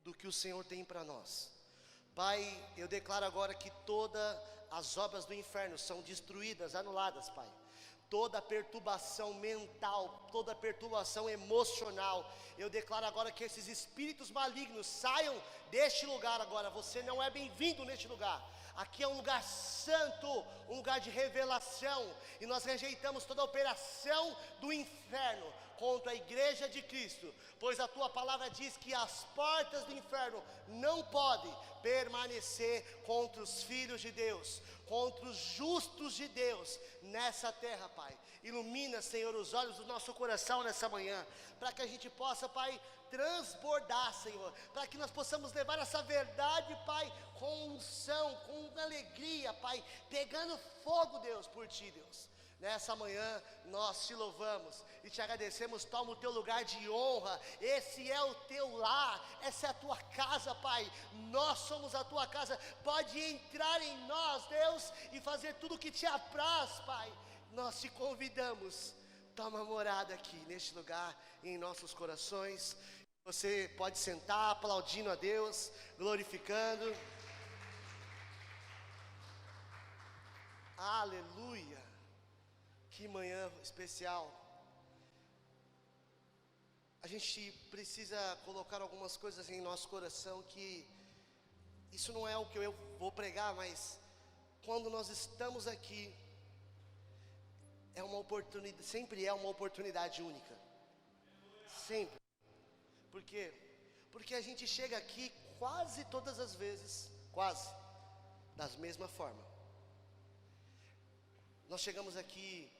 do que o Senhor tem para nós. Pai, eu declaro agora que todas as obras do inferno são destruídas, anuladas, Pai. Toda perturbação mental, toda perturbação emocional, eu declaro agora que esses espíritos malignos saiam deste lugar agora. Você não é bem-vindo neste lugar. Aqui é um lugar santo, um lugar de revelação, e nós rejeitamos toda operação do inferno contra a igreja de Cristo, pois a tua palavra diz que as portas do inferno não podem permanecer contra os filhos de Deus, contra os justos de Deus nessa terra, Pai. Ilumina, Senhor, os olhos do nosso coração nessa manhã, para que a gente possa, Pai, transbordar, Senhor, para que nós possamos levar essa verdade, Pai, com unção, com alegria, Pai, pegando fogo, Deus, por Ti, Deus. Nessa manhã nós te louvamos e te agradecemos. Toma o teu lugar de honra. Esse é o teu lar, essa é a tua casa, Pai. Nós somos a tua casa. Pode entrar em nós, Deus, e fazer tudo o que te apraz, Pai. Nós te convidamos. Toma morada aqui neste lugar, em nossos corações. Você pode sentar, aplaudindo a Deus, glorificando. Aleluia. Que manhã especial. A gente precisa colocar algumas coisas em nosso coração, que isso não é o que eu vou pregar, mas quando nós estamos aqui, é uma oportunidade, sempre é uma oportunidade única. Sempre. Por quê? Porque a gente chega aqui quase todas as vezes, quase, da mesma forma. Nós chegamos aqui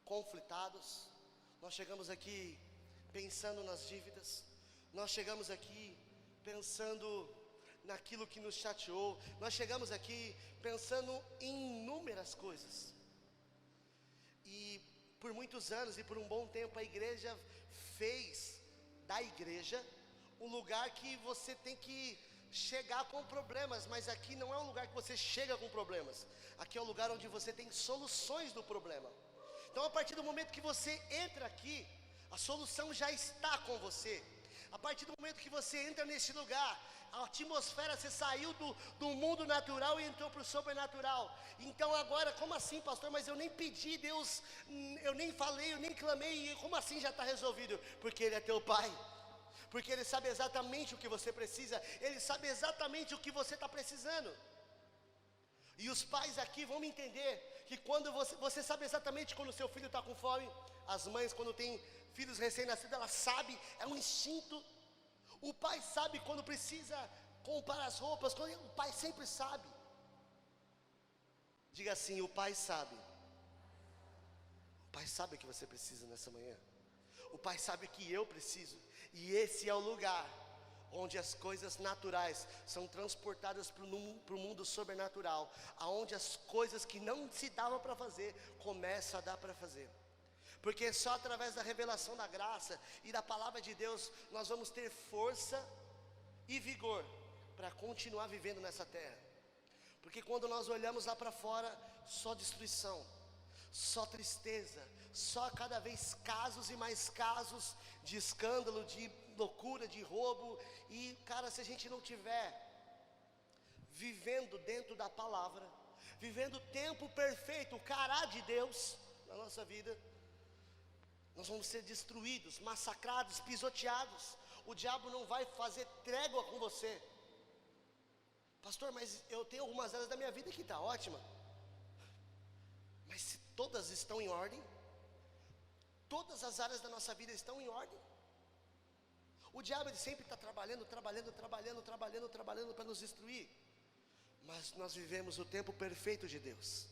conflitados, nós chegamos aqui pensando nas dívidas, nós chegamos aqui pensando naquilo que nos chateou, nós chegamos aqui pensando em inúmeras coisas. E por muitos anos e por um bom tempo a igreja fez da igreja um lugar que você tem que chegar com problemas, mas aqui não é um lugar que você chega com problemas, aqui é um lugar onde você tem soluções do problema. Então a partir do momento que você entra aqui, a solução já está com você. A partir do momento que você entra nesse lugar, a atmosfera, você saiu do mundo natural e entrou para o sobrenatural. Então agora, como assim, pastor? Mas eu nem pedi, Deus, eu nem falei, eu nem clamei, como assim já está resolvido? Porque Ele é teu Pai, porque Ele sabe exatamente o que você precisa, Ele sabe exatamente o que você está precisando. E os pais aqui vão me entender que quando você sabe exatamente quando o seu filho está com fome. As mães, quando tem filhos recém-nascidos, elas sabem, é um instinto. O pai sabe quando precisa comprar as roupas, o pai sempre sabe. Diga assim: o pai sabe. O pai sabe o que você precisa nessa manhã. O pai sabe o que eu preciso. E esse é o lugar onde as coisas naturais são transportadas para o mundo sobrenatural, aonde as coisas que não se dava para fazer, começa a dar para fazer. Porque só através da revelação da graça e da palavra de Deus, nós vamos ter força e vigor para continuar vivendo nessa terra. Porque quando nós olhamos lá para fora, só destruição, só tristeza, só cada vez casos e mais casos de escândalo, de loucura, de roubo. E cara, se a gente não tiver vivendo dentro da palavra, vivendo o tempo perfeito, o cará de Deus na nossa vida, nós vamos ser destruídos, massacrados, pisoteados. O diabo não vai fazer trégua com você. Pastor, mas eu tenho algumas áreas da minha vida que está ótima. Mas se todas estão em ordem, todas as áreas da nossa vida estão em ordem. O diabo ele sempre está trabalhando para nos destruir. Mas nós vivemos o tempo perfeito de Deus.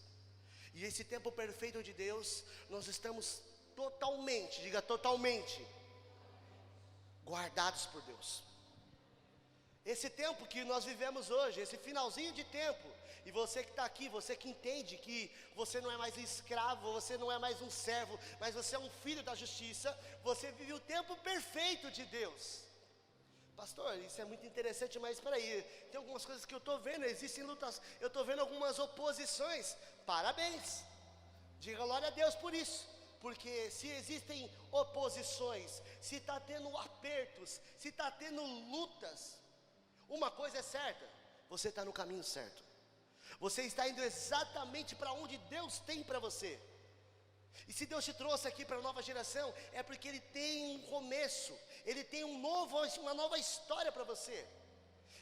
E esse tempo perfeito de Deus, nós estamos totalmente, diga totalmente, guardados por Deus. Esse tempo que nós vivemos hoje, esse finalzinho de tempo, e você que está aqui, você que entende que você não é mais escravo, você não é mais um servo, mas você é um filho da justiça, você vive o tempo perfeito de Deus. Pastor, isso é muito interessante, mas espera aí, tem algumas coisas que eu estou vendo, existem lutas, eu estou vendo algumas oposições. Parabéns, diga glória a Deus por isso. Porque se existem oposições, se está tendo apertos, se está tendo lutas, Uma coisa é certa: você está no caminho certo. Você está indo exatamente para onde Deus tem para você. E se Deus te trouxe aqui para a nova geração, é porque Ele tem um começo, Ele tem uma nova história para você.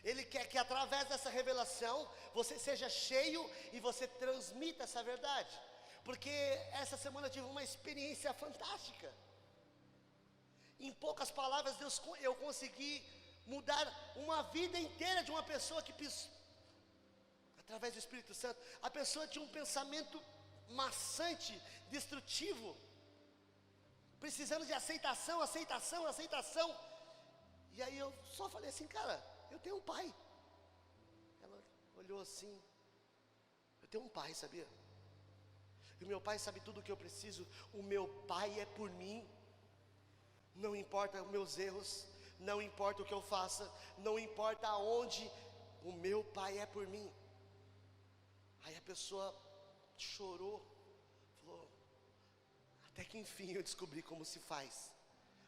Ele quer que através dessa revelação, você seja cheio e você transmita essa verdade. Porque essa semana eu tive uma experiência fantástica. Em poucas palavras, eu consegui mudar uma vida inteira de uma pessoa através do Espírito Santo. A pessoa tinha um pensamento maçante, destrutivo, precisando de aceitação. E aí eu só falei assim: cara, eu tenho um pai. Ela olhou assim: eu tenho um pai, sabia? E o meu pai sabe tudo o que eu preciso. O meu pai é por mim. Não importa os meus erros, não importa o que eu faça, não importa aonde, o meu pai é por mim. Aí a pessoa chorou, falou: até que enfim eu descobri como se faz.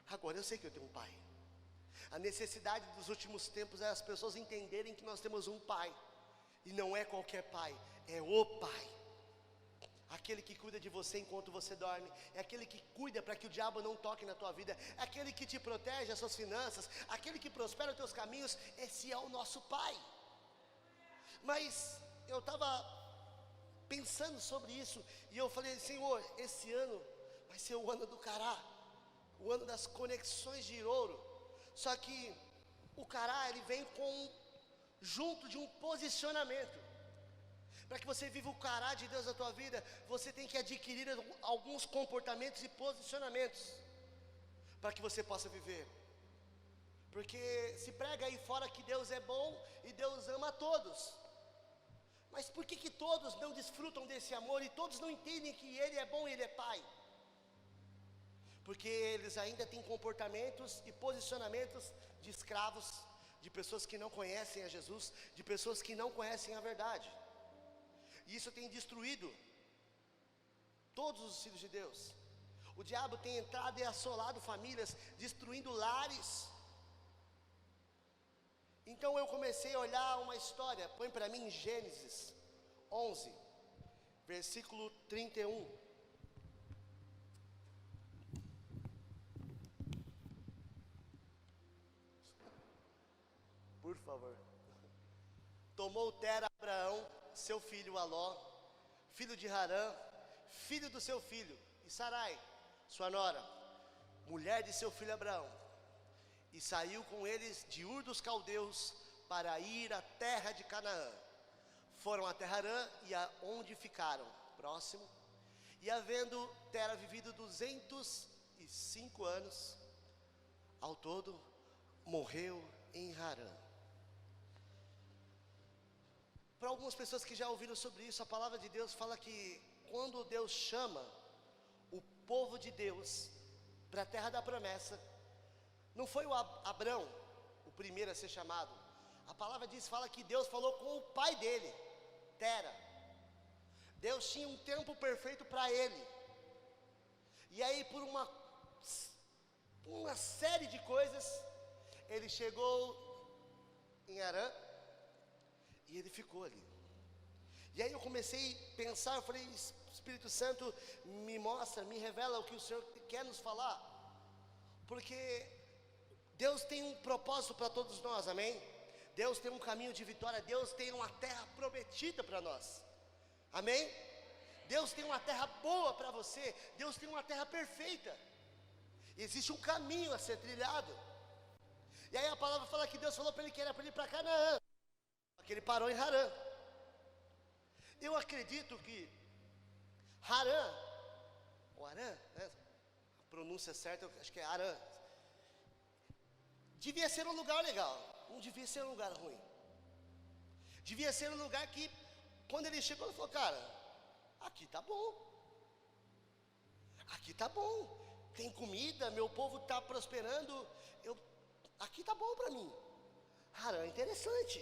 Agora eu sei que eu tenho um pai. A necessidade dos últimos tempos é as pessoas entenderem que nós temos um pai. E não é qualquer pai, é o pai. Aquele que cuida de você enquanto você dorme. É aquele que cuida para que o diabo não toque na tua vida. É aquele que te protege as suas finanças. Aquele que prospera os teus caminhos. Esse é o nosso pai. Mas eu estava pensando sobre isso, e eu falei: Senhor, esse ano vai ser o ano do Cará, o ano das conexões de ouro. Só que o Cará, ele vem junto de um posicionamento. Para que você viva o Cará de Deus na tua vida, você tem que adquirir alguns comportamentos e posicionamentos, para que você possa viver. Porque se prega aí fora que Deus é bom e Deus ama a todos. Mas por que todos não desfrutam desse amor e todos não entendem que Ele é bom e Ele é Pai? Porque eles ainda têm comportamentos e posicionamentos de escravos, de pessoas que não conhecem a Jesus, de pessoas que não conhecem a verdade. E isso tem destruído todos os filhos de Deus. O diabo tem entrado e assolado famílias, destruindo lares. Então eu comecei a olhar uma história. Põe para mim Gênesis 11, versículo 31. Por favor. Tomou Tera Abraão, seu filho Aló, filho de Harã, filho do seu filho, e Sarai, sua nora, mulher de seu filho Abraão, e saiu com eles de Ur dos Caldeus para ir à terra de Canaã. Foram até Harã e aonde ficaram, próximo, e havendo Tera vivido 205 anos, ao todo, morreu em Harã. Para algumas pessoas que já ouviram sobre isso, a palavra de Deus fala que quando Deus chama o povo de Deus para a terra da promessa, não foi o Abrão o primeiro a ser chamado. A palavra fala que Deus falou com o pai dele, Tera. Deus tinha um tempo perfeito para ele. E aí por uma série de coisas, ele chegou em Harã, e ele ficou ali. E aí eu comecei a pensar, eu falei: Espírito Santo, me mostra, me revela o que o Senhor quer nos falar. Porque Deus tem um propósito para todos nós, amém? Deus tem um caminho de vitória, Deus tem uma terra prometida para nós, amém? Deus tem uma terra boa para você, Deus tem uma terra perfeita. Existe um caminho a ser trilhado. E aí a palavra fala que Deus falou para ele que era para ele ir para Canaã, que ele parou em Harã. Eu acredito que Harã, ou Harã, né? A pronúncia certa, eu acho que é Harã, devia ser um lugar legal, não devia ser um lugar ruim. Devia ser um lugar que, quando ele chegou, ele falou: cara, aqui tá bom, aqui tá bom, tem comida, meu povo está prosperando, aqui tá bom para mim. Harã é interessante.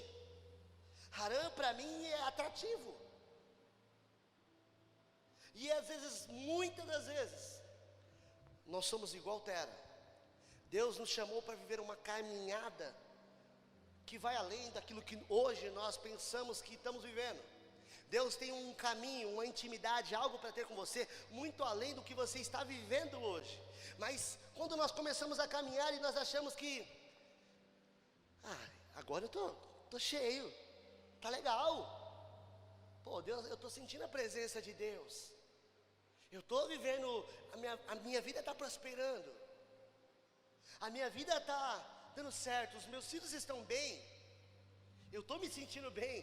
Harã para mim é atrativo. E às vezes, muitas das vezes, nós somos igual Tera. Deus nos chamou para viver uma caminhada que vai além daquilo que hoje nós pensamos que estamos vivendo. Deus tem um caminho, uma intimidade, algo para ter com você, muito além do que você está vivendo hoje. Mas quando nós começamos a caminhar e nós achamos que, agora eu tô cheio, tá legal. Pô, Deus, eu estou sentindo a presença de Deus. Eu estou vivendo, a minha vida está prosperando. A minha vida está dando certo, os meus filhos estão bem. Eu estou me sentindo bem.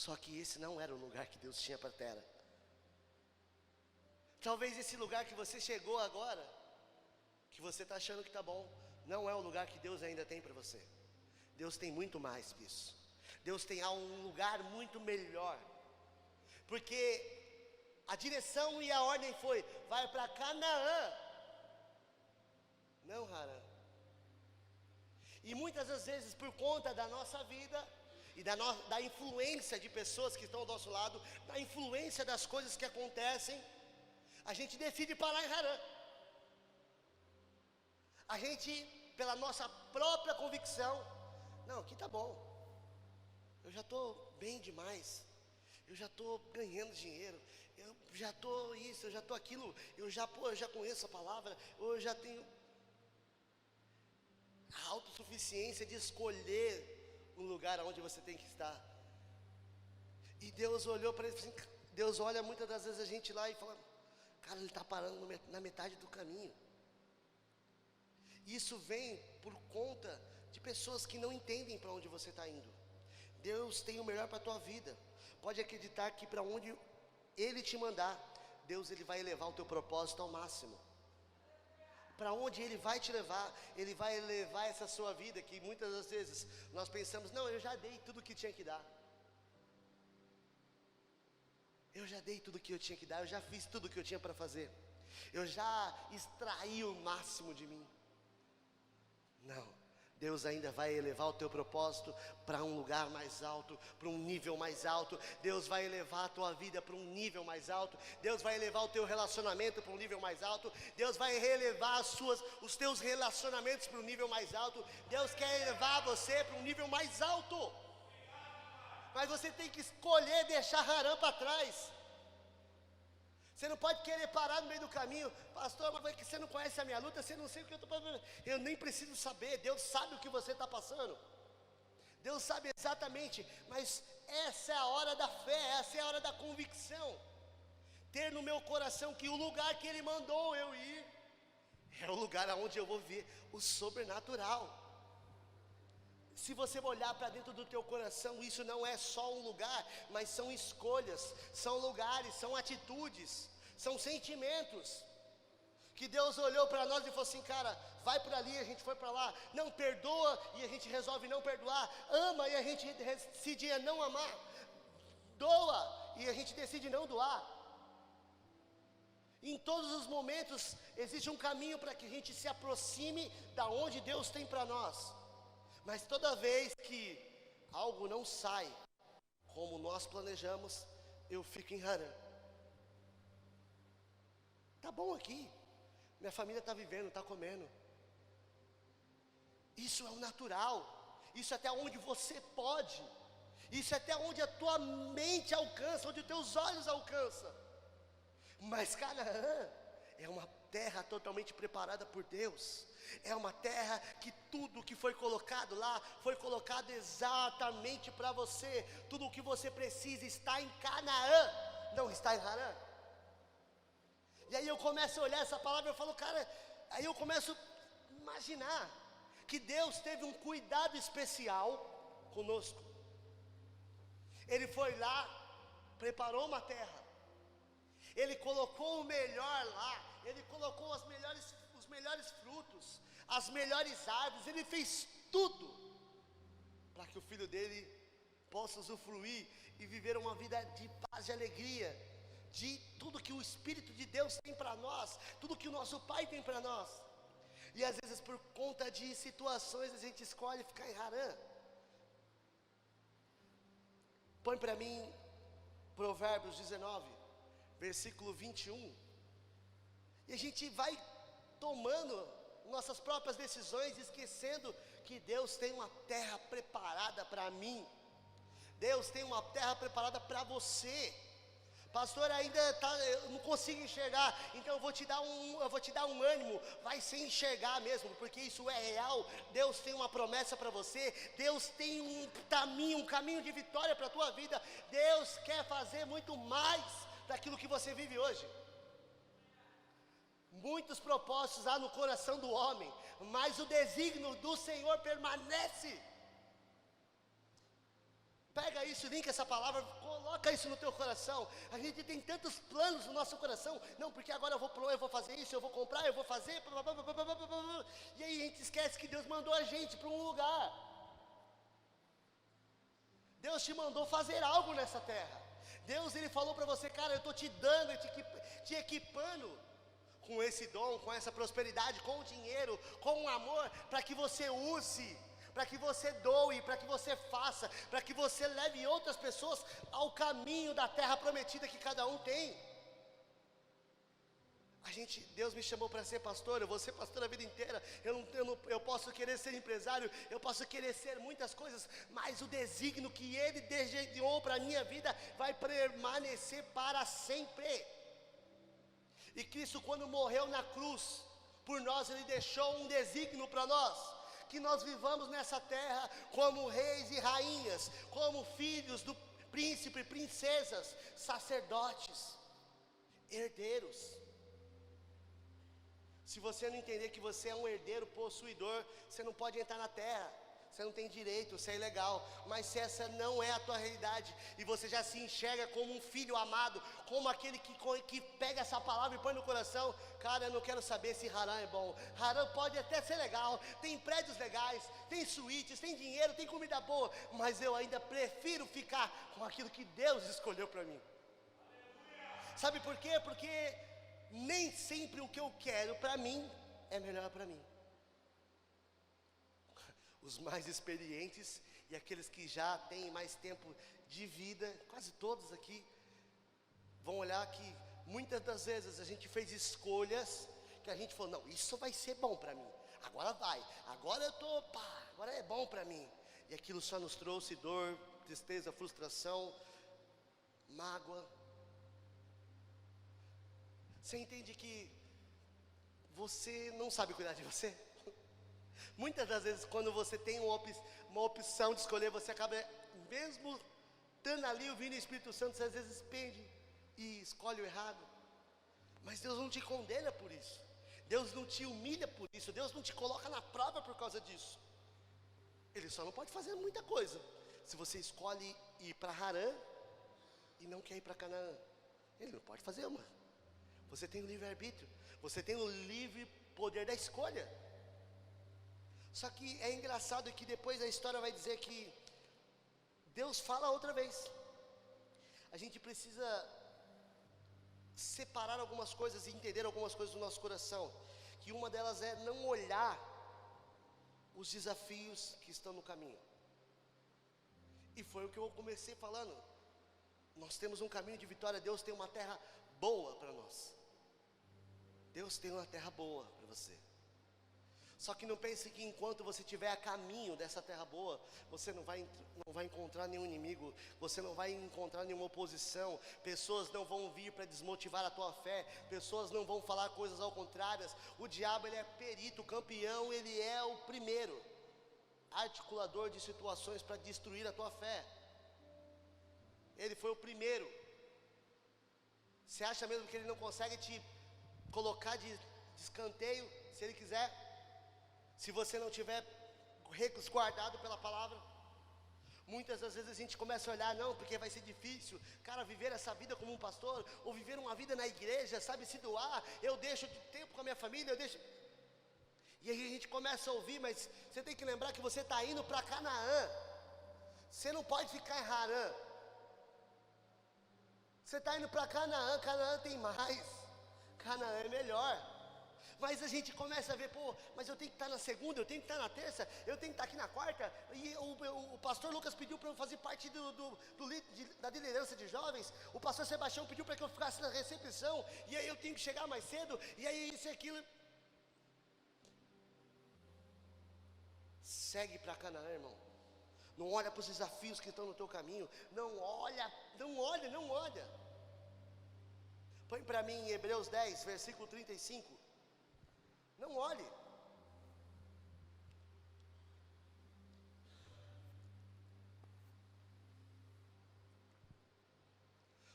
Só que esse não era o lugar que Deus tinha para a terra. Talvez esse lugar que você chegou agora, que você está achando que está bom, não é o lugar que Deus ainda tem para você. Deus tem muito mais que isso. Deus tem um lugar muito melhor. Porque a direção e a ordem foi, vai para Canaã, não Harã. E muitas das vezes, por conta da nossa vida e da influência de pessoas que estão ao nosso lado, da influência das coisas que acontecem, a gente decide parar em Harã. A gente, pela nossa própria convicção, não, aqui tá bom, eu já estou bem demais, eu já estou ganhando dinheiro, eu já estou isso, eu já estou aquilo, eu já conheço a palavra, eu já tenho a autossuficiência de escolher um lugar onde você tem que estar. E Deus olhou para ele, assim, Deus olha muitas das vezes a gente lá e fala, cara, ele está parando na metade do caminho. Isso vem por conta de pessoas que não entendem para onde você está indo. Deus tem o melhor para a tua vida. Pode acreditar que para onde Ele te mandar, Deus ele vai elevar o teu propósito ao máximo. Para onde Ele vai te levar, Ele vai levar essa sua vida, que muitas das vezes nós pensamos, não, eu já dei tudo que tinha que dar. Eu já dei tudo que eu tinha que dar, eu já fiz tudo que eu tinha para fazer. Eu já extraí o máximo de mim. Não, Deus ainda vai elevar o teu propósito para um lugar mais alto, para um nível mais alto. Deus vai elevar a tua vida para um nível mais alto. Deus vai elevar o teu relacionamento para um nível mais alto. Deus vai relevar os teus relacionamentos para um nível mais alto. Deus quer elevar você para um nível mais alto. Mas você tem que escolher deixar Harã para trás. Você não pode querer parar no meio do caminho. Pastor, mas você não conhece a minha luta, você não sei o que eu estou passando. Eu nem preciso saber, Deus sabe o que você está passando. Deus sabe exatamente, mas essa é a hora da fé, essa é a hora da convicção. Ter no meu coração que o lugar que Ele mandou eu ir, é o lugar onde eu vou ver o sobrenatural. Se você olhar para dentro do teu coração, isso não é só um lugar, mas são escolhas, são lugares, são atitudes, são sentimentos. Que Deus olhou para nós e falou assim, cara, vai para ali, a gente foi para lá. Não, perdoa e a gente resolve não perdoar. Ama e a gente decide não amar. Doa e a gente decide não doar. Em todos os momentos existe um caminho para que a gente se aproxime da onde Deus tem para nós. Mas toda vez que algo não sai como nós planejamos, eu fico em Harã. Tá bom aqui, minha família está vivendo, está comendo. Isso é o natural, isso é até onde você pode, isso é até onde a tua mente alcança, onde os teus olhos alcançam. Mas Canaã é uma terra totalmente preparada por Deus. É uma terra que tudo que foi colocado lá, foi colocado exatamente para você. Tudo o que você precisa está em Canaã, não está em Harã. E aí eu começo a olhar essa palavra e eu falo, cara, aí eu começo a imaginar que Deus teve um cuidado especial conosco. Ele foi lá, preparou uma terra, Ele colocou o melhor lá, Ele colocou os melhores frutos, as melhores árvores, Ele fez tudo para que o filho dele possa usufruir e viver uma vida de paz e alegria, de tudo que o Espírito de Deus tem para nós, tudo que o nosso Pai tem para nós. E às vezes por conta de situações a gente escolhe ficar em Harã. Põe para mim Provérbios 19, versículo 21. E a gente vai tomando nossas próprias decisões, esquecendo que Deus tem uma terra preparada para mim. Deus tem uma terra preparada para você. Pastor, eu não consigo enxergar, então eu vou te dar um ânimo, vai se enxergar mesmo, porque isso é real. Deus tem uma promessa para você, Deus tem um caminho de vitória para a tua vida. Deus quer fazer muito mais daquilo que você vive hoje. Muitos propósitos há no coração do homem, mas o desígnio do Senhor permanece. Pega isso, linka essa palavra, coloca isso no teu coração. A gente tem tantos planos no nosso coração. Não, porque agora eu vou fazer isso, eu vou comprar, eu vou fazer. E aí a gente esquece que Deus mandou a gente para um lugar. Deus te mandou fazer algo nessa terra. Deus, Ele falou para você, cara, eu estou te dando, te equipando com esse dom, com essa prosperidade, com o dinheiro, com o amor, para que você use, para que você doe, para que você faça, para que você leve outras pessoas ao caminho da terra prometida que cada um tem. Deus me chamou para ser pastor, eu vou ser pastor a vida inteira. Eu posso querer ser empresário, eu posso querer ser muitas coisas, mas o desígnio que Ele designou para a minha vida vai permanecer para sempre. E Cristo, quando morreu na cruz por nós, Ele deixou um desígnio para nós, que nós vivamos nessa terra como reis e rainhas, como filhos do príncipe, princesas, sacerdotes, herdeiros. Se você não entender que você é um herdeiro possuidor, você não pode entrar na terra, você não tem direito, você é ilegal. Mas se essa não é a tua realidade, e você já se enxerga como um filho amado, como aquele que pega essa palavra e põe no coração, cara, eu não quero saber se Harã é bom. Harã pode até ser legal, tem prédios legais, tem suítes, tem dinheiro, tem comida boa, mas eu ainda prefiro ficar com aquilo que Deus escolheu para mim. Sabe por quê? Porque nem sempre o que eu quero para mim é melhor para mim. Os mais experientes e aqueles que já têm mais tempo de vida, quase todos aqui, vão olhar que muitas das vezes a gente fez escolhas que a gente falou, não, isso vai ser bom para mim, agora vai, agora agora é bom para mim. E aquilo só nos trouxe dor, tristeza, frustração, mágoa. Você entende que você não sabe cuidar de você? Muitas das vezes, quando você tem uma opção de escolher, você acaba, mesmo estando ali ouvindo o Espírito Santo, você às vezes pende e escolhe o errado. Mas Deus não te condena por isso. Deus não te humilha por isso. Deus não te coloca na prova por causa disso. Ele só não pode fazer muita coisa. Se você escolhe ir para Harã e não quer ir para Canaã, Ele não pode fazer uma. Você tem o livre-arbítrio, você tem o livre poder da escolha. Só que é engraçado que depois a história vai dizer que Deus fala outra vez. A gente precisa separar algumas coisas e entender algumas coisas do nosso coração, que uma delas é não olhar os desafios que estão no caminho. E foi o que eu comecei falando. Nós temos um caminho de vitória, Deus tem uma terra boa para nós. Deus tem uma terra boa para você. Só que não pense que enquanto você estiver a caminho dessa terra boa, você não vai encontrar nenhum inimigo, você não vai encontrar nenhuma oposição, pessoas não vão vir para desmotivar a tua fé, pessoas não vão falar coisas ao contrário. O diabo, ele é perito, campeão, ele é o primeiro articulador de situações para destruir a tua fé. Ele foi o primeiro. Você acha mesmo que ele não consegue te colocar de escanteio, se ele quiser? Se você não tiver resguardado pela palavra. Muitas das vezes a gente começa a olhar, não, porque vai ser difícil, cara, viver essa vida como um pastor, ou viver uma vida na igreja, sabe, se doar, eu deixo de tempo com a minha família, eu deixo. E aí a gente começa a ouvir, mas você tem que lembrar que você está indo para Canaã, você não pode ficar em Harã. Você está indo para Canaã, Canaã tem mais, Canaã é melhor. Mas a gente começa a ver, mas eu tenho que estar na segunda, eu tenho que estar na terça, eu tenho que estar aqui na quarta. E o pastor Lucas pediu para eu fazer parte da liderança de jovens. O pastor Sebastião pediu para que eu ficasse na recepção. E aí eu tenho que chegar mais cedo, e aí isso e aquilo. segue para Canaã, irmão. Não olha para os desafios que estão no teu caminho. Não olha, não olha, não olha. Põe para mim em Hebreus 10, versículo 35. Não olhe.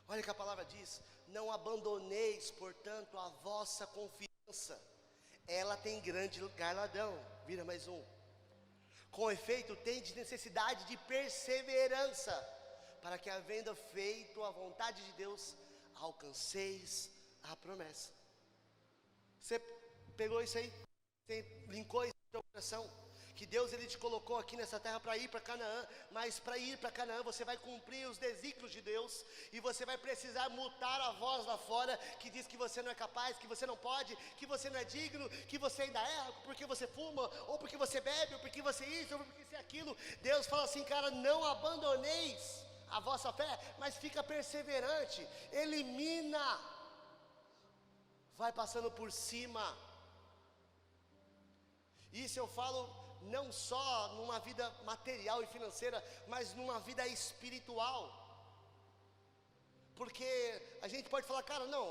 Olha que a palavra diz: não abandoneis, portanto, a vossa confiança. Ela tem grande galardão. Vira mais um. Com efeito, tendes necessidade de perseverança, para que, havendo feito a vontade de Deus, alcanceis a promessa. Você pegou isso aí? Você linkou isso no seu coração? Que Deus ele te colocou aqui nessa terra para ir para Canaã, mas para ir para Canaã você vai cumprir os desígnios de Deus, e você vai precisar mutar a voz lá fora, que diz que você não é capaz, que você não pode, que você não é digno, que você ainda erra, porque você fuma, ou porque você bebe, ou porque você isso, ou porque você aquilo. Deus fala assim, cara, não abandoneis a vossa fé, mas fica perseverante, elimina, vai passando por cima. Isso eu falo não só numa vida material e financeira, mas numa vida espiritual. Porque a gente pode falar, cara, não,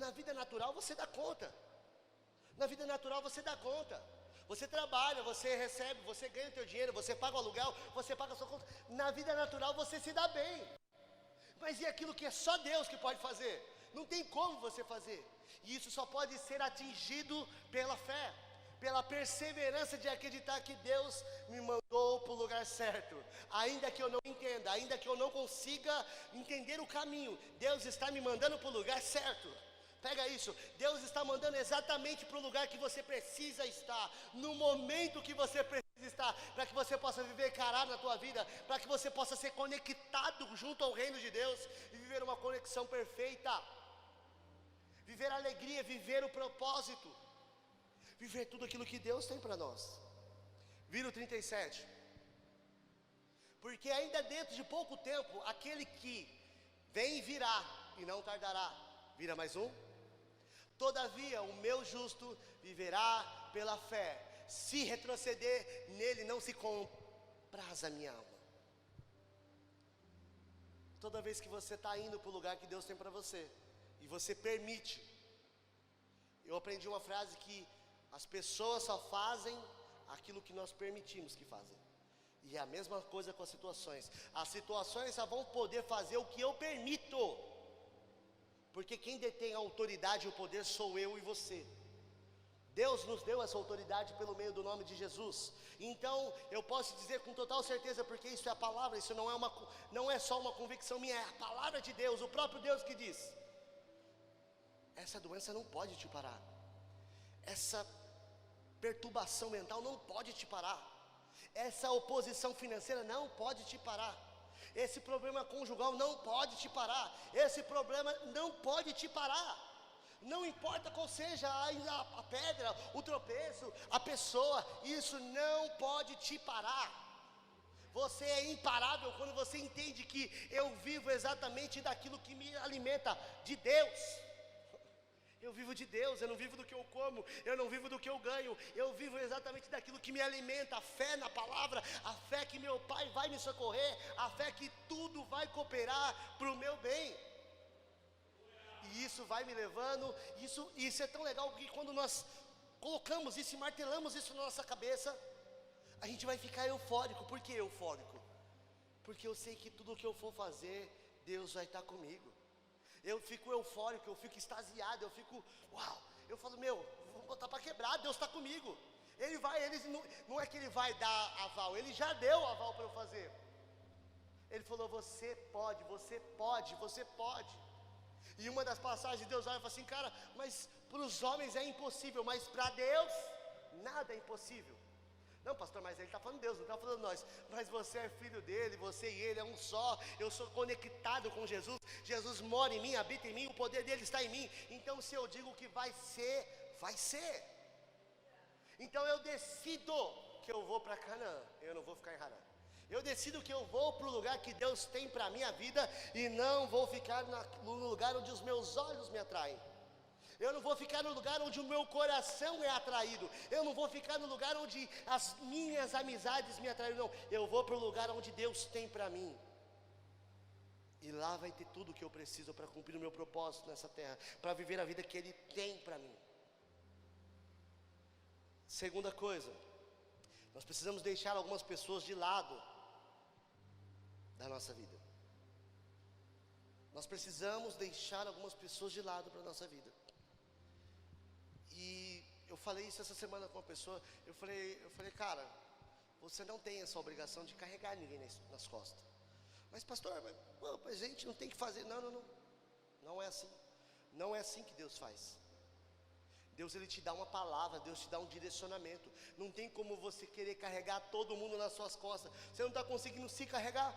na vida natural você dá conta. Na vida natural você dá conta. Você trabalha, você recebe, você ganha o teu dinheiro, você paga o aluguel, você paga a sua conta. Na vida natural você se dá bem. Mas e aquilo que é só Deus que pode fazer? Não tem como você fazer. E isso só pode ser atingido pela fé, pela perseverança de acreditar que Deus me mandou para o lugar certo. Ainda que eu não entenda, ainda que eu não consiga entender o caminho, Deus está me mandando para o lugar certo. Pega isso, Deus está mandando exatamente para o lugar que você precisa estar, no momento que você precisa estar, para que você possa viver carar na tua vida, para que você possa ser conectado junto ao reino de Deus, e viver uma conexão perfeita, viver a alegria, viver o propósito, viver tudo aquilo que Deus tem para nós. Vira o 37. Porque ainda dentro de pouco tempo, aquele que vem virá e não tardará. Vira mais um. Todavia o meu justo viverá pela fé. Se retroceder, nele não se compraz a minha alma. Toda vez que você está indo para o lugar que Deus tem para você, e você permite. Eu aprendi uma frase que as pessoas só fazem aquilo que nós permitimos que fazem. E é a mesma coisa com as situações. As situações só vão poder fazer o que eu permito. Porque quem detém a autoridade e o poder sou eu e você. Deus nos deu essa autoridade pelo meio do nome de Jesus. Então, eu posso dizer com total certeza, porque isso é a palavra, isso não é só uma convicção minha, é a palavra de Deus, o próprio Deus que diz: essa doença não pode te parar. Essa perturbação mental não pode te parar. Essa oposição financeira não pode te parar. Esse problema conjugal não pode te parar. Esse problema não pode te parar. Não importa qual seja a pedra, o tropeço, a pessoa, isso não pode te parar. Você é imparável quando você entende que eu vivo exatamente daquilo que me alimenta, de Deus. Eu vivo de Deus, eu não vivo do que eu como, eu não vivo do que eu ganho, eu vivo exatamente daquilo que me alimenta, a fé na palavra, a fé que meu Pai vai me socorrer, a fé que tudo vai cooperar para o meu bem. E isso vai me levando, isso é tão legal que quando nós colocamos isso e martelamos isso na nossa cabeça, a gente vai ficar eufórico. Por que eufórico? Porque eu sei que tudo o que eu for fazer, Deus vai estar comigo. Eu fico eufórico, eu fico extasiado, eu fico, uau, eu falo, vou botar para quebrar, Deus está comigo. Não é que Ele vai dar aval, Ele já deu aval para eu fazer. Ele falou, você pode, você pode, você pode. E uma das passagens Deus olha e fala assim, cara, mas para os homens é impossível, mas para Deus, nada é impossível. Não, pastor, mas ele está falando Deus, não está falando nós. Mas você é filho dele, você e ele é um só. Eu sou conectado com Jesus. Jesus mora em mim, habita em mim, o poder dele está em mim. Então se eu digo que vai ser, vai ser. Então eu decido que eu vou para Canaã, eu não vou ficar em Harã. Eu decido que eu vou para o lugar que Deus tem para a minha vida, e não vou ficar no lugar onde os meus olhos me atraem. Eu não vou ficar no lugar onde o meu coração é atraído. Eu não vou ficar no lugar onde as minhas amizades me atraem. Não, eu vou para o lugar onde Deus tem para mim. E lá vai ter tudo o que eu preciso para cumprir o meu propósito nessa terra, para viver a vida que Ele tem para mim. Segunda coisa, nós precisamos deixar algumas pessoas de lado da nossa vida. Nós precisamos deixar algumas pessoas de lado para a nossa vida. E eu falei isso essa semana com uma pessoa. Eu falei, cara, você não tem essa obrigação de carregar ninguém nas costas. Mas pastor, a gente não tem que fazer. Não. Não é assim. Não é assim que Deus faz. Deus, Ele te dá uma palavra, Deus te dá um direcionamento. Não tem como você querer carregar todo mundo nas suas costas. Você não está conseguindo se carregar.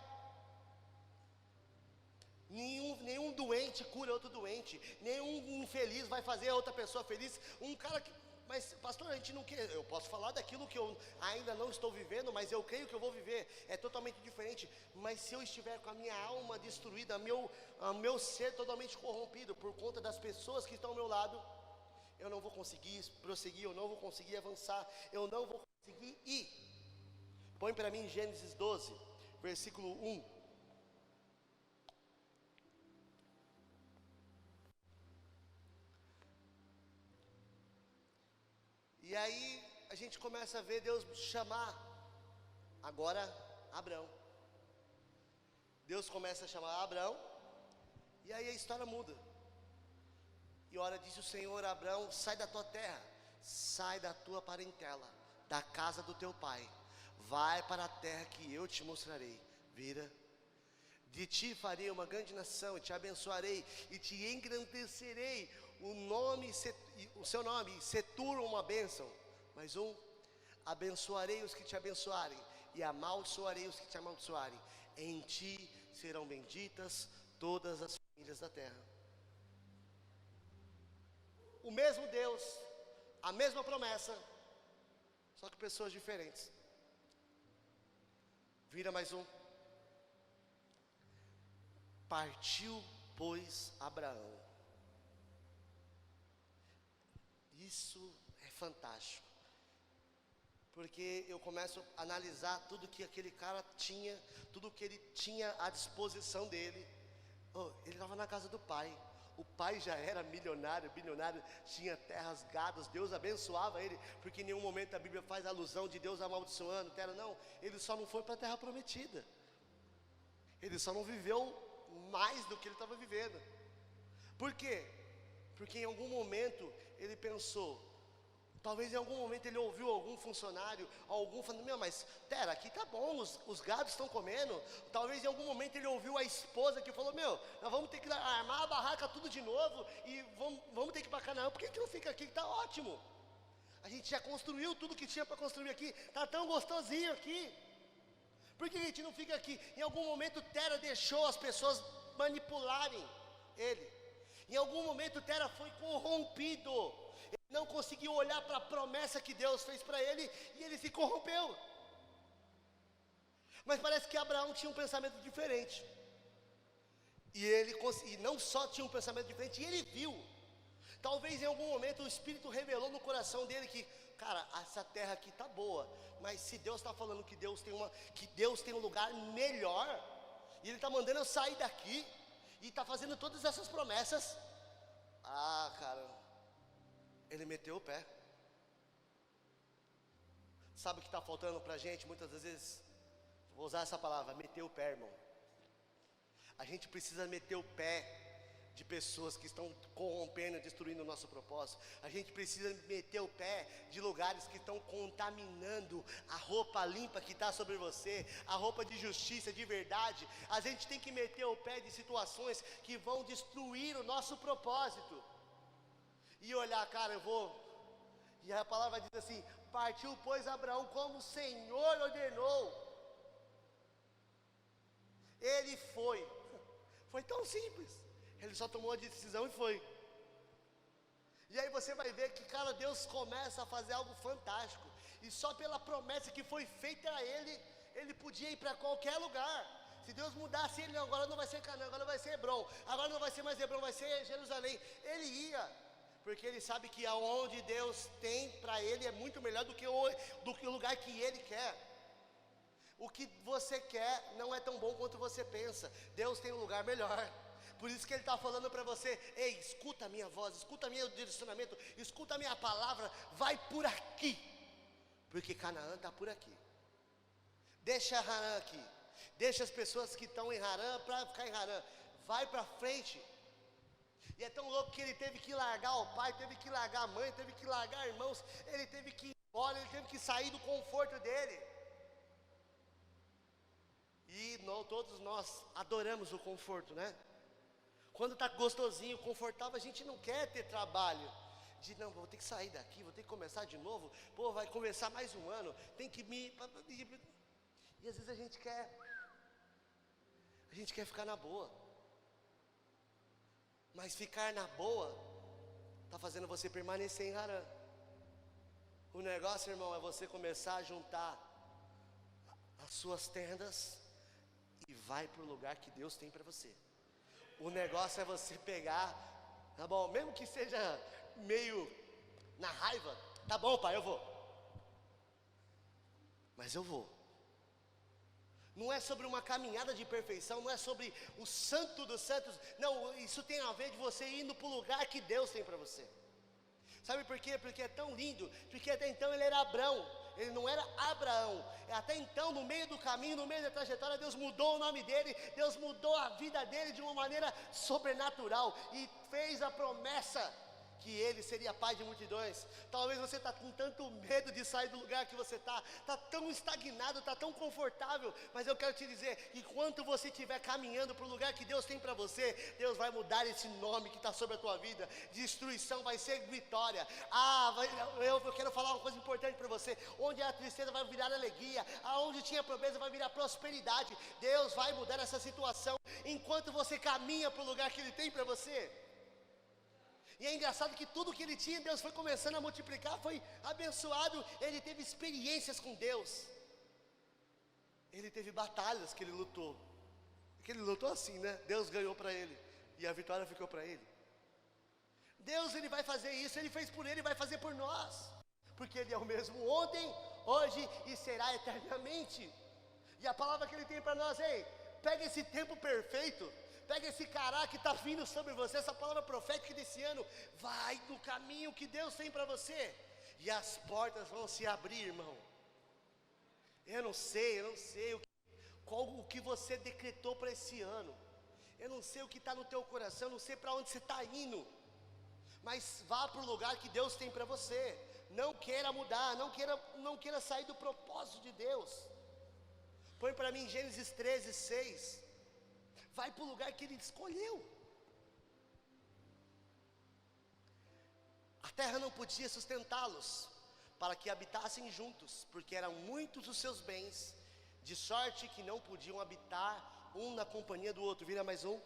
Nenhum doente cura outro doente. Nenhum infeliz vai fazer a outra pessoa feliz. Um cara que... Mas pastor, a gente não quer. Eu posso falar daquilo que eu ainda não estou vivendo, mas eu creio que eu vou viver. É totalmente diferente. Mas se eu estiver com a minha alma destruída, meu ser totalmente corrompido por conta das pessoas que estão ao meu lado, eu não vou conseguir prosseguir, eu não vou conseguir avançar, eu não vou conseguir ir. Põe para mim Gênesis 12, versículo 1. E aí a gente começa a ver Deus chamar agora Abrão. Deus começa a chamar Abrão, e aí a história muda. E ora, disse o Senhor a Abrão: sai da tua terra, sai da tua parentela, da casa do teu pai, vai para a terra que eu te mostrarei. Vira, de ti farei uma grande nação, e te abençoarei, e te engrandecerei o seu nome, se tu uma bênção. Mais um: abençoarei os que te abençoarem, e amaldiçoarei os que te amaldiçoarem. Em ti serão benditas todas as famílias da terra. O mesmo Deus, a mesma promessa, só que pessoas diferentes. Vira mais um. Partiu, pois, Abraão. Isso é fantástico, porque eu começo a analisar tudo que aquele cara tinha, tudo que ele tinha à disposição dele. Ele estava na casa do pai. O pai já era milionário, bilionário, tinha terras, gados. Deus abençoava ele, porque em nenhum momento a Bíblia faz alusão de Deus amaldiçoando terra. Não, ele só não foi para a terra prometida. Ele só não viveu mais do que ele estava vivendo. Por quê? Porque em algum momento ele pensou, talvez em algum momento ele ouviu algum funcionário, algum falando: mas Tera, aqui tá bom, os gados estão comendo. Talvez em algum momento ele ouviu a esposa que falou: nós vamos ter que armar a barraca tudo de novo, e vamos ter que ir para Canaã. Por que não fica aqui, que está ótimo? A gente já construiu tudo que tinha para construir aqui, está tão gostosinho aqui. Por que a gente não fica aqui? Em algum momento Tera deixou as pessoas manipularem ele. Em algum momento Tera foi corrompido. Ele não conseguiu olhar para a promessa que Deus fez para ele, e ele se corrompeu. Mas parece que Abraão tinha um pensamento diferente. E não só tinha um pensamento diferente, e ele viu. Talvez em algum momento o Espírito revelou no coração dele que, cara, essa terra aqui está boa, mas se Deus está falando que Deus tem um lugar melhor, e Ele está mandando eu sair daqui, e está fazendo todas essas promessas, cara, ele meteu o pé. Sabe o que está faltando para a gente muitas das vezes? Vou usar essa palavra, meter o pé, irmão. A gente precisa meter o pé de pessoas que estão corrompendo e destruindo o nosso propósito. A gente precisa meter o pé de lugares que estão contaminando a roupa limpa que está sobre você, a roupa de justiça, de verdade. A gente tem que meter o pé de situações que vão destruir o nosso propósito. E olhar, cara, e a palavra diz assim: partiu, pois, Abraão como o Senhor ordenou. Ele foi tão simples. Ele só tomou a decisão e foi. E aí você vai ver que, cara, Deus começa a fazer algo fantástico. E só pela promessa que foi feita a ele, ele podia ir para qualquer lugar. Se Deus mudasse ele, agora não vai ser Canaã, agora vai ser Hebrom. Agora não vai ser mais Hebrom, vai ser Jerusalém. Ele ia. porque ele sabe que aonde Deus tem para ele é muito melhor do que o lugar que ele quer. O que você quer não é tão bom quanto você pensa. Deus tem um lugar melhor. Por isso que ele está falando para você: ei, escuta a minha voz, escuta meu direcionamento, escuta a minha palavra, vai por aqui, porque Canaã está por aqui. Deixa Harã aqui, deixa as pessoas que estão em Harã para ficar em Harã, vai para frente. E é tão louco que ele teve que largar o pai, teve que largar a mãe, teve que largar irmãos, ele teve que ir embora, ele teve que sair do conforto dele. E todos nós adoramos o conforto, né? Quando está gostosinho, confortável, a gente não quer ter trabalho. Não, vou ter que sair daqui, vou ter que começar de novo. Pô, vai começar mais um ano, tem que me... E às vezes a gente quer ficar na boa. Mas ficar na boa está fazendo você permanecer em Harã. O negócio, irmão, é você começar a juntar as suas tendas e vai para o lugar que Deus tem para você. O negócio é você pegar, tá bom, mesmo que seja meio na raiva, tá bom, pai, eu vou. Mas eu vou. Não é sobre uma caminhada de perfeição, não é sobre o santo dos santos. Não, isso tem a ver de você indo para o lugar que Deus tem para você. Sabe por quê? Porque é tão lindo. Porque até então ele era Abrão, ele não era Abraão. Até então, no meio do caminho, no meio da trajetória, Deus mudou o nome dele, Deus mudou a vida dele de uma maneira sobrenatural e fez a promessa que ele seria pai de multidões. Talvez você está com tanto medo de sair do lugar que você está tão estagnado, está tão confortável, mas eu quero te dizer, enquanto você estiver caminhando para o lugar que Deus tem para você, Deus vai mudar esse nome que está sobre a tua vida. Destruição vai ser vitória. Eu quero falar uma coisa importante para você: onde a tristeza vai virar alegria, aonde tinha pobreza vai virar prosperidade. Deus vai mudar essa situação enquanto você caminha para o lugar que ele tem para você. E é engraçado que tudo que ele tinha, Deus foi começando a multiplicar, foi abençoado. Ele teve experiências com Deus. Ele teve batalhas que ele lutou. Que ele lutou assim, né? Deus ganhou para ele e a vitória ficou para ele. Deus, ele vai fazer isso, ele fez por ele, vai fazer por nós. Porque ele é o mesmo ontem, hoje e será eternamente. E a palavra que ele tem para nós: ei, pega esse tempo perfeito, pega esse cará que está vindo sobre você, essa palavra profética desse ano, vai no caminho que Deus tem para você, e as portas vão se abrir, irmão. Eu não sei qual o que você decretou para esse ano, eu não sei o que está no teu coração, eu não sei para onde você está indo, mas vá para o lugar que Deus tem para você. Não queira mudar, não queira sair do propósito de Deus. Põe para mim Gênesis 13:6. Vai para o lugar que ele escolheu. A terra não podia sustentá-los, para que habitassem juntos, porque eram muitos os seus bens, de sorte que não podiam habitar um na companhia do outro. Vira mais um.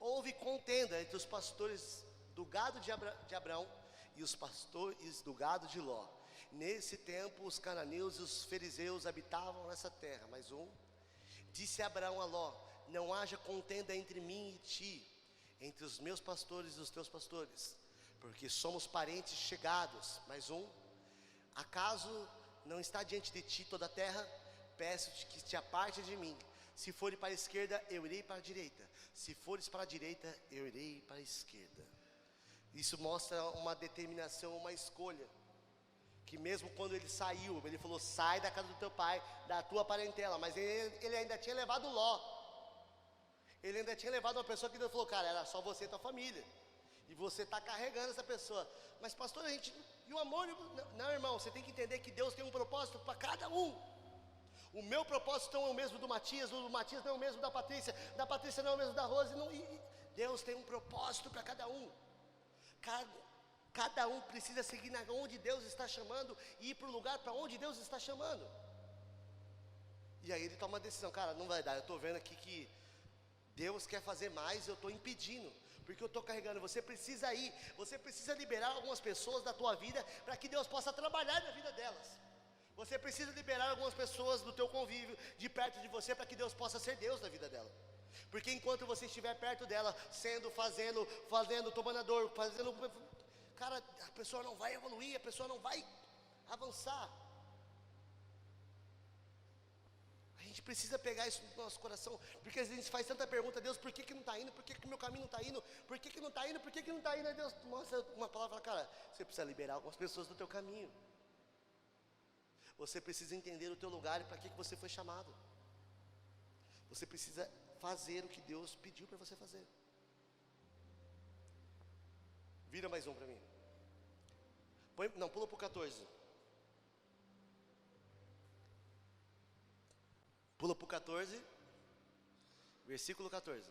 Houve contenda entre os pastores do gado de Abrão e os pastores do gado de Ló. Nesse tempo os cananeus e os fariseus habitavam nessa terra. Mais um. Disse Abraão a Ló: não haja contenda entre mim e ti, entre os meus pastores e os teus pastores, porque somos parentes chegados. Mais um. Acaso não está diante de ti toda a terra? Peço-te que te aparte de mim. Se fores para a esquerda, eu irei para a direita. Se fores para a direita, eu irei para a esquerda. Isso mostra uma determinação, uma escolha. Que mesmo quando ele saiu, ele falou: sai da casa do teu pai, da tua parentela. Mas ele ainda tinha levado Ló. Ele ainda tinha levado uma pessoa que Deus falou: cara, era só você e tua família, e você está carregando essa pessoa. Mas pastor, a gente, e o amor? Não, irmão, você tem que entender que Deus tem um propósito para cada um. O meu propósito não é o mesmo do Matias, o do Matias não é o mesmo da Patrícia não é o mesmo da Rose. Deus tem um propósito para cada um. Cada um precisa seguir onde Deus está chamando e ir para o lugar para onde Deus está chamando. E aí ele toma uma decisão: cara, não vai dar, eu estou vendo aqui que Deus quer fazer mais, eu estou impedindo, porque eu estou carregando. Você precisa ir, você precisa liberar algumas pessoas da tua vida, para que Deus possa trabalhar na vida delas. Você precisa liberar algumas pessoas do teu convívio, de perto de você, para que Deus possa ser Deus na vida dela. Porque enquanto você estiver perto dela, fazendo, tomando a dor, cara, a pessoa não vai evoluir, a pessoa não vai avançar. A gente precisa pegar isso no nosso coração, porque às vezes a gente faz tanta pergunta a Deus: por que não está indo? Por que o meu caminho não está indo? Por que não está indo? Por que não está indo? Aí Deus mostra uma palavra e fala: cara, você precisa liberar algumas pessoas do teu caminho. Você precisa entender o teu lugar e para que você foi chamado. Você precisa fazer o que Deus pediu para você fazer. Vira mais um para mim. Pula para o 14. Pula para o 14, versículo 14.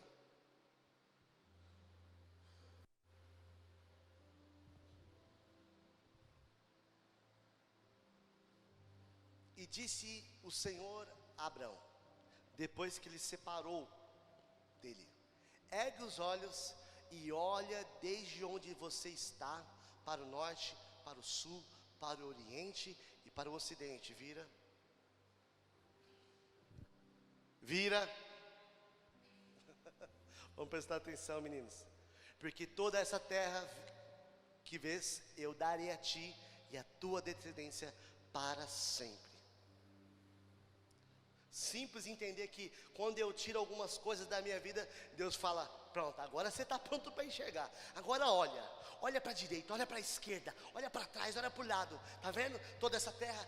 E disse o Senhor a Abrão, depois que ele separou dele: ergue os olhos e olha desde onde você está, para o norte, para o sul, para o oriente e para o ocidente. Vira. Vamos prestar atenção, meninos. Porque toda essa terra que vês, eu darei a ti e a tua descendência para sempre. Simples entender que quando eu tiro algumas coisas da minha vida, Deus fala: pronto, agora você está pronto para enxergar. Agora olha para a direita, olha para a esquerda, olha para trás, olha para o lado. Está vendo? Toda essa terra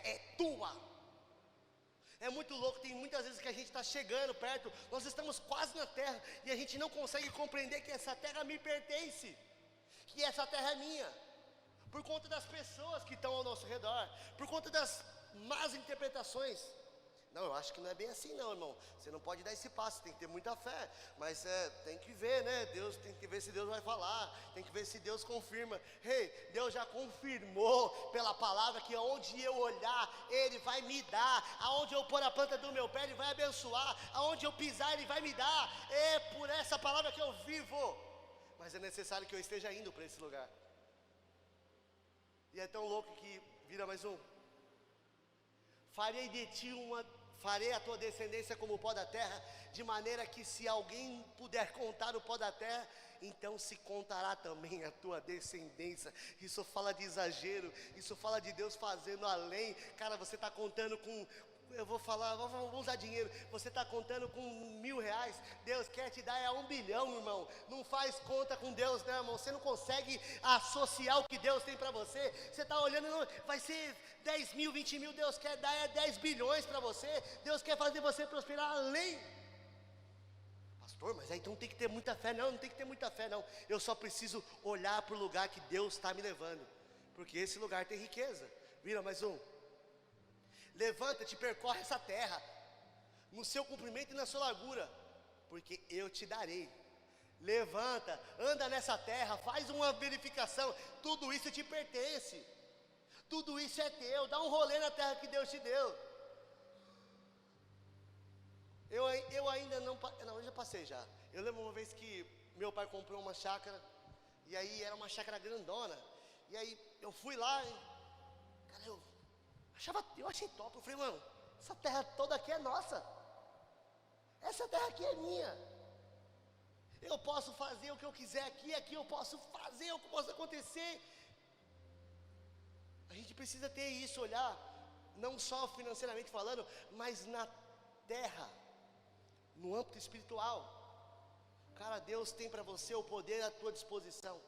é tua. É muito louco, tem muitas vezes que a gente está chegando perto, nós estamos quase na terra, e a gente não consegue compreender que essa terra me pertence, que essa terra é minha, por conta das pessoas que estão ao nosso redor, por conta das más interpretações. Não, eu acho que não é bem assim não, irmão. Você não pode dar esse passo, tem que ter muita fé. Mas tem que ver, né? Deus tem que ver se Deus vai falar, tem que ver se Deus confirma. Deus já confirmou pela palavra que aonde eu olhar, Ele vai me dar. Aonde eu pôr a planta do meu pé, Ele vai abençoar. Aonde eu pisar, Ele vai me dar. É por essa palavra que eu vivo. Mas é necessário que eu esteja indo para esse lugar. E é tão louco que, vira mais um: farei a tua descendência como o pó da terra, de maneira que se alguém puder contar o pó da terra, então se contará também a tua descendência. Isso fala de exagero, isso fala de Deus fazendo além. Cara, você está contando com, vamos usar dinheiro, você está contando com R$1.000, Deus quer te dar 1 bilhão, irmão. Não faz conta com Deus, né, irmão? Você não consegue associar o que Deus tem para você. Você está olhando, vai ser 10 mil, 20 mil, Deus quer dar 10 bilhões para você. Deus quer fazer você prosperar além. Pastor, mas aí então tem que ter muita fé. Não tem que ter muita fé não. Eu só preciso olhar para o lugar que Deus está me levando, porque esse lugar tem riqueza. Vira mais um. Levanta-te, percorre essa terra, no seu comprimento e na sua largura, porque eu te darei. Levanta, anda nessa terra, faz uma verificação. Tudo isso te pertence, tudo isso é teu. Dá um rolê na terra que Deus te deu. Eu ainda não, eu já passei já. Eu lembro uma vez que meu pai comprou uma chácara, e aí era uma chácara grandona, e aí eu fui lá, cara, eu achei top. Eu falei: mano, essa terra toda aqui é nossa, essa terra aqui é minha. Eu posso fazer o que eu quiser aqui eu posso fazer o que possa acontecer. A gente precisa ter isso, olhar, não só financeiramente falando, mas na terra, no âmbito espiritual. Cara, Deus tem para você o poder à tua disposição.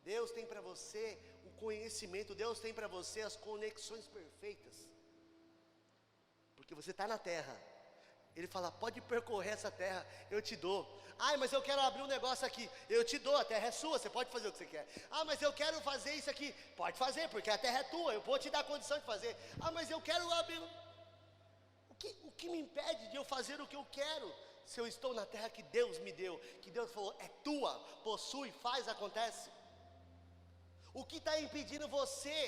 Deus tem para você o conhecimento. Deus tem para você as conexões perfeitas, porque você está na terra. Ele fala: pode percorrer essa terra, eu te dou. Ai, mas eu quero abrir um negócio aqui, eu te dou, a terra é sua, você pode fazer o que você quer. Ah, mas eu quero fazer isso aqui, pode fazer, porque a terra é tua, eu vou te dar a condição de fazer. Ah, mas eu quero abrir. O que me impede de eu fazer o que eu quero, se eu estou na terra que Deus me deu, que Deus falou: é tua, possui, faz, acontece. O que está impedindo você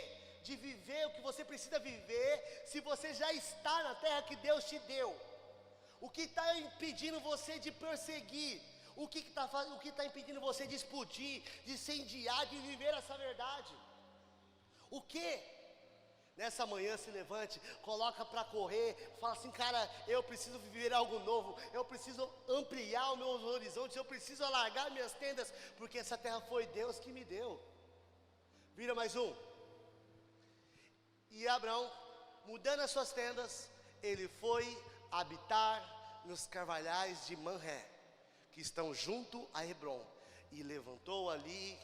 de viver o que você precisa viver, se você já está na terra que Deus te deu? O que está impedindo você de prosseguir? O que está impedindo você de explodir, de incendiar, de viver essa verdade? O que? Nessa manhã se levante, coloca para correr, fala assim, cara, eu preciso viver algo novo, eu preciso ampliar os meus horizontes, eu preciso alargar minhas tendas, porque essa terra foi Deus que me deu. Vira mais um. E Abraão, mudando as suas tendas, ele foi habitar nos carvalhais de Manré, que estão junto a Hebrom, e levantou ali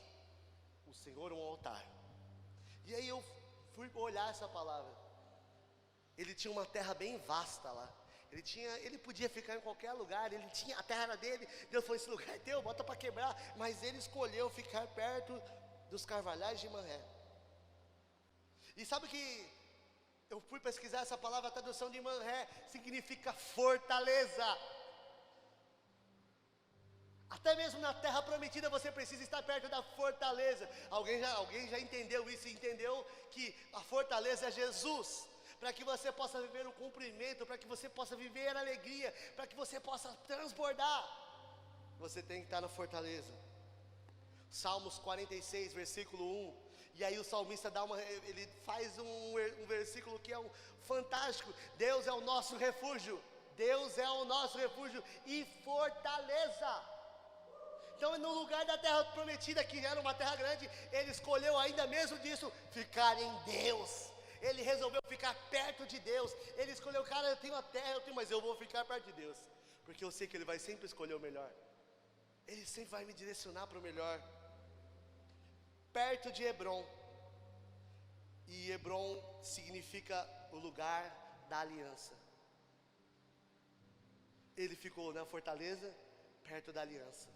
o Senhor um altar. E aí eu fui olhar essa palavra. Ele tinha uma terra bem vasta lá. Ele podia ficar em qualquer lugar. A terra era dele. Deus falou: esse lugar é teu, bota para quebrar. Mas ele escolheu ficar perto dos carvalhais de Manré. E sabe que eu fui pesquisar essa palavra, a tradução de Manré significa fortaleza. Até mesmo na terra prometida você precisa estar perto da fortaleza. Alguém já entendeu isso, entendeu que a fortaleza é Jesus, para que você possa viver o cumprimento, para que você possa viver a alegria, para que você possa transbordar. Você tem que estar na fortaleza. Salmos 46, versículo 1. E aí o salmista ele faz um versículo que é fantástico. Deus é o nosso refúgio. Deus é o nosso refúgio e fortaleza. Então, no lugar da terra prometida, que era uma terra grande, ele escolheu ainda mesmo disso, ficar em Deus. Ele resolveu ficar perto de Deus. Ele escolheu, cara, eu tenho a terra, mas eu vou ficar perto de Deus, porque eu sei que Ele vai sempre escolher o melhor. Ele sempre vai me direcionar para o melhor. Perto de Hebrom. E Hebrom significa o lugar da aliança. Ele ficou na fortaleza, perto da aliança.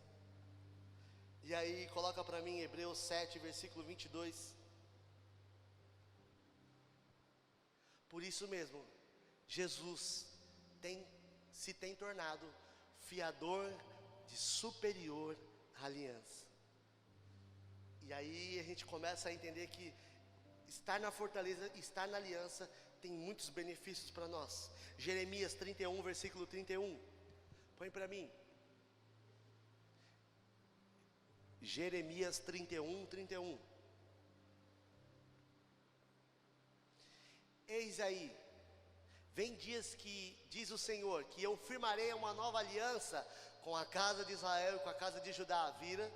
E aí coloca para mim Hebreus 7, versículo 22. Por isso mesmo, Jesus se tem tornado fiador de superior aliança. E aí a gente começa a entender que estar na fortaleza, estar na aliança, tem muitos benefícios para nós. Jeremias 31, versículo 31. Põe para mim. Jeremias 31, 31. Eis aí, vem dias que, diz o Senhor, que eu firmarei uma nova aliança com a casa de Israel e com a casa de Judá. Vira,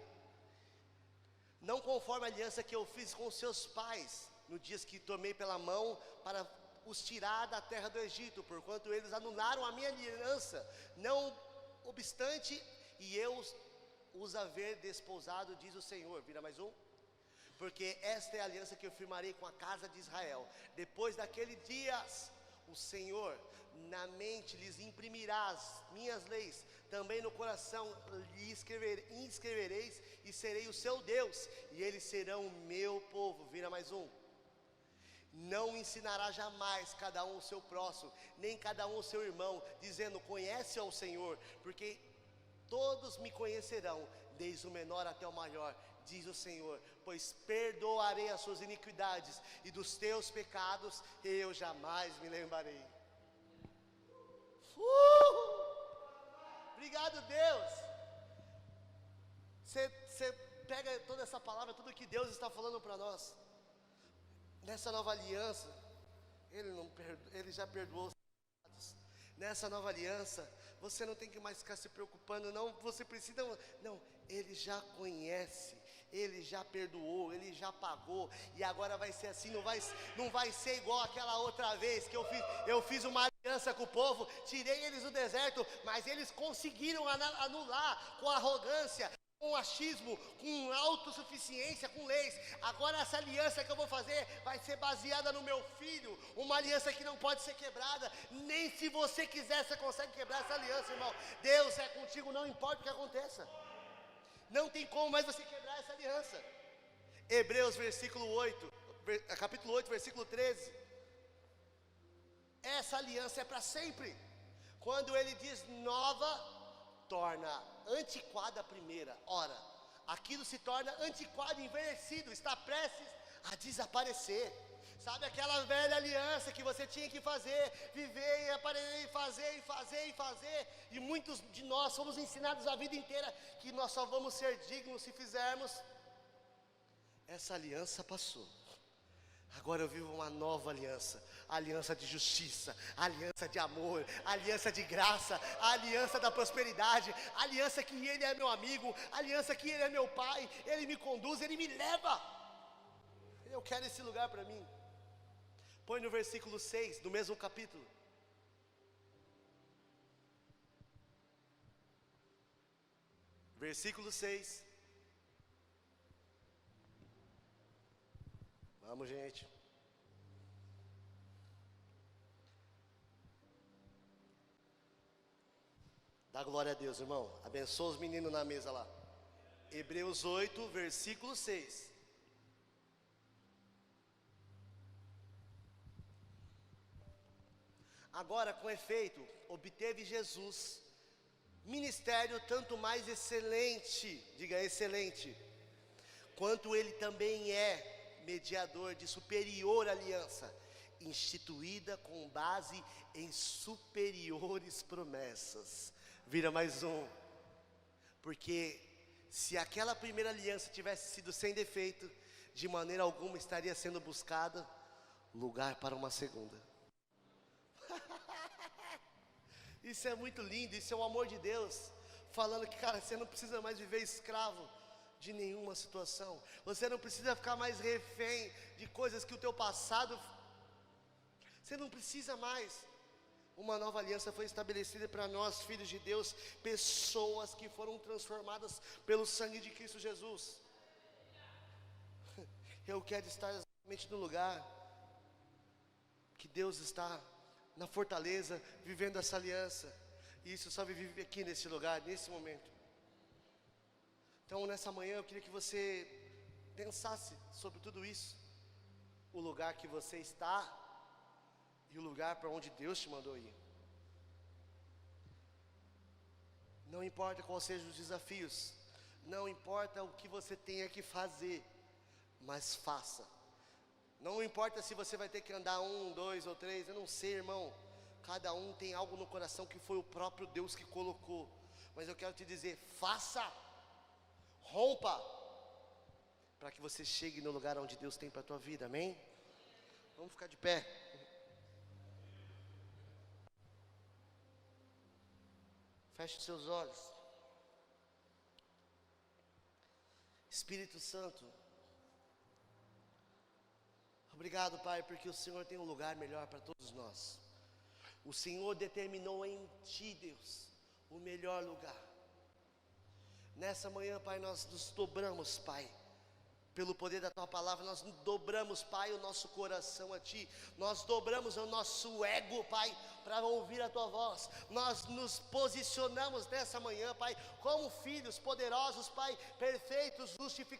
não conforme a aliança que eu fiz com seus pais, no dias que tomei pela mão para os tirar da terra do Egito, porquanto eles anularam a minha aliança, não obstante, e eu os haver desposado, diz o Senhor. Vira mais um. Porque esta é a aliança que eu firmarei com a casa de Israel. Depois daqueles dias, o Senhor na mente lhes imprimirá as minhas leis, também no coração lhe inscrevereis, e serei o seu Deus, e eles serão o meu povo. Vira mais um. Não ensinará jamais cada um o seu próximo, nem cada um o seu irmão, dizendo: conhece ao Senhor, porque todos me conhecerão, desde o menor até o maior, diz o Senhor, pois perdoarei as suas iniquidades, e dos teus pecados eu jamais me lembrarei. Obrigado, Deus. Você pega toda essa palavra, tudo que Deus está falando para nós. Nessa nova aliança, Ele já perdoou os pecados. Nessa nova aliança, você não tem que mais ficar se preocupando, não, você precisa, não, Ele já conhece, Ele já perdoou, Ele já pagou, e agora vai ser assim, não vai ser igual aquela outra vez que eu fiz uma aliança com o povo, tirei eles do deserto, mas eles conseguiram anular com arrogância, com achismo, com autossuficiência, com leis. Agora essa aliança que eu vou fazer vai ser baseada no meu filho, uma aliança que não pode ser quebrada, nem se você quiser você consegue quebrar essa aliança, irmão. Deus é contigo, não importa o que aconteça, não tem como mais você quebrar essa aliança. Hebreus capítulo 8, versículo 13. Essa aliança é para sempre. Quando ele diz nova, torna antiquada a primeira. Ora, aquilo se torna antiquado, envelhecido, está prestes a desaparecer. Sabe aquela velha aliança que você tinha que fazer, viver e fazer, e muitos de nós fomos ensinados a vida inteira que nós só vamos ser dignos se fizermos. Essa aliança passou. Agora eu vivo uma nova aliança, aliança de justiça, aliança de amor, aliança de graça, aliança da prosperidade, aliança que Ele é meu amigo, aliança que Ele é meu Pai, Ele me conduz, Ele me leva. Eu quero esse lugar para mim. Põe no versículo 6 do mesmo capítulo. Versículo 6. Vamos, gente. Dá glória a Deus, irmão. Abençoa os meninos na mesa lá. Hebreus 8, versículo 6. Agora, com efeito, obteve Jesus ministério tanto mais excelente, diga excelente, quanto ele também é mediador de superior aliança, instituída com base em superiores promessas. Vira mais um. Porque se aquela primeira aliança tivesse sido sem defeito, de maneira alguma estaria sendo buscada lugar para uma segunda. Isso é muito lindo, isso é o amor de Deus, falando que, cara, você não precisa mais viver escravo de nenhuma situação, você não precisa ficar mais refém de coisas que o teu passado, você não precisa mais. Uma nova aliança foi estabelecida para nós, filhos de Deus, pessoas que foram transformadas pelo sangue de Cristo Jesus. Eu quero estar exatamente no lugar que Deus está, na fortaleza, vivendo essa aliança. E isso só vive aqui nesse lugar, nesse momento. Então nessa manhã eu queria que você pensasse sobre tudo isso. O lugar que você está e o lugar para onde Deus te mandou ir. Não importa quais sejam os desafios, não importa o que você tenha que fazer, mas faça. Não importa se você vai ter que andar 1, 2 ou 3, eu não sei, irmão. Cada um tem algo no coração que foi o próprio Deus que colocou. Mas eu quero te dizer, faça, rompa, para que você chegue no lugar onde Deus tem para a tua vida, amém? Vamos ficar de pé. Feche os seus olhos. Espírito Santo, obrigado, Pai, porque o Senhor tem um lugar melhor para todos nós. O Senhor determinou em Ti, Deus, o melhor lugar. Nessa manhã, Pai, nós nos dobramos, Pai, pelo poder da Tua palavra, nós dobramos, Pai, o nosso coração a Ti. Nós dobramos o nosso ego, Pai, para ouvir a Tua voz. Nós nos posicionamos nessa manhã, Pai, como filhos poderosos, Pai, perfeitos, justificados.